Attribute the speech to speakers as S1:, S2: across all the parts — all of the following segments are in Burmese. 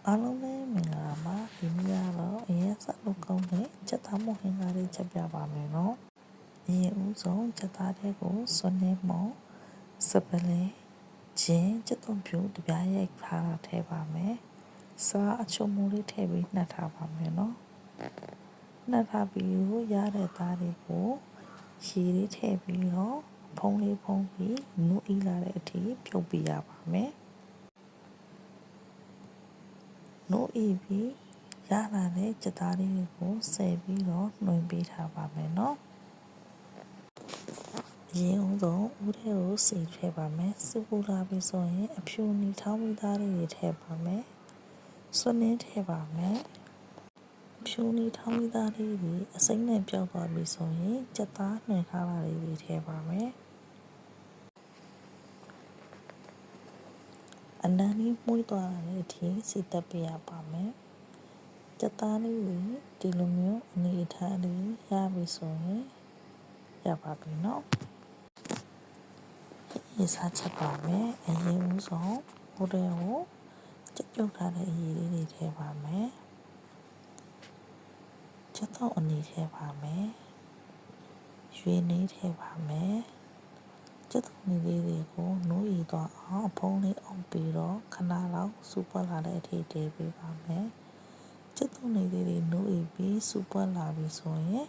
S1: အားလုံးပဲမင်္ဂလာပါဒီနေ့ကတော့အရင်စလုပ်ကောင်းတဲ့ချက်သားမဟင်္ကာလေးချက်ပြပါမယ်နော်အရင်ဦးဆုံးချက်သားတဲ့ကိုစွန်းနေမော်စပလဲချင်းချက်သွန်ဖြူတပြားရိုက်ထားတာထည့်ပါမယ်စားအချုံမိုးလေးထည့်ပြီးနှက်ထားပါမယ်နော်နှက်ထားပြီးရတဲ့သားတွေကိုရေလေးထည့်ပြီးတော့ဖုံးလေးဖုံးပြီးနူးအီးလာတဲ့အထိဖြုတ်ပြရပါမယ်နိုးအီပြီးရလာတဲ့ချက်သားလေးတွေကိုဆယ်ပြီးတော့နှွင်ပေးထားပါမယ်နော်အရင်ဆုံးဦးထဲကိုစီထည့်ပါမယ်စုပူလာပြီးဆိုရင်အဖြူနီထောင်းပြီးသားလေးတွေထည့်ပါမယ်စွန်းနှင်းထည့်ပါမယ်ဖြူနီထောင်းပြီးသားလေးတွေအစိမ့်နဲ့ပြောက်သွားပြီဆိုရင်ချက်သားနှွင်ထားတာလေးတွေထည့်ပါမယ်အနံလေးမှုှသွားတာလည်းအထိစီတက်ပေးရပါမယ်ချက်သားလေးတွေဒီလိုမျိုးအနေအထားလေးရပြီဆိုရင်ရပါပြီနော်ရေစားချက်ပါမယ်အရင်ဦးဆုံးဟိုတဲ့ကိုချက်ပြုတ်ထားတဲ့အရည်လေးတွေထည့်ပါမယ်ချက်တော့အနေထည့်ပါမယ်ရွေနေထည့်ပါမယ်ချက်သွန်လေးတွေကိုနိုးရီသွားအောင်အဖုံးလေးအောင်ပြီးတော့ခဏလောက်စူပွက်လာတဲ့အထိတည်ပေးပါမယ်ချက်သွန်လေးတွေနိုးရီပြီးစူပွက်လာပြီဆိုရင်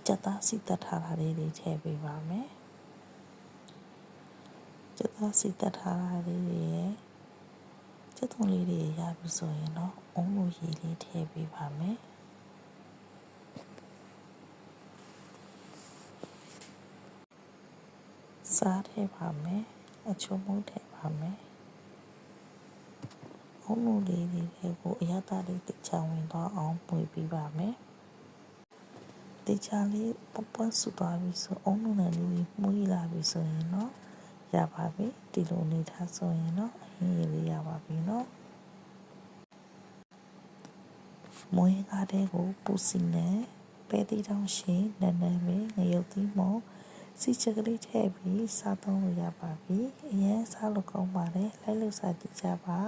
S1: ချက်သားစီတက်ထားတာလေးတွေထည့်ပေးပါမယ်ချက်သားစီတက်ထားတာလေးတွေရဲ့ချက်သွန်လေးတွေရပြီဆိုရင်တော့အုံးလိုရေလေးထည့်ပေးပါမယ်စားထည့်ပါမယ်အချုံမိုးထည့်ပါမယ်အုံးလိုလေးတွေကိုအရသာလေးတိချဝင်သွားအောင်ပွေပေးပါမယ်တိချလေးပဆူသွားပြီဆိုအုံးလိုနဲ့လေးမှုရလာပြီဆိုရင်တော့ရပါပြီဒီလိုနေထားဆိုရင်တော့အရင်ရလေးရပါပြီနော်မွေးကားတဲ့ကိုပူစီနဲ့ပဲတီတောင်ရှိနန်းနန်းပဲငရုတ်သီးမော်စီချက်ကလေးထည့်ပြီးစားသုံးလို့ရပါပြီအရင်စားလို့ကောင်းပါတယ်လိုက်လို့စားကြည့်ကြပါ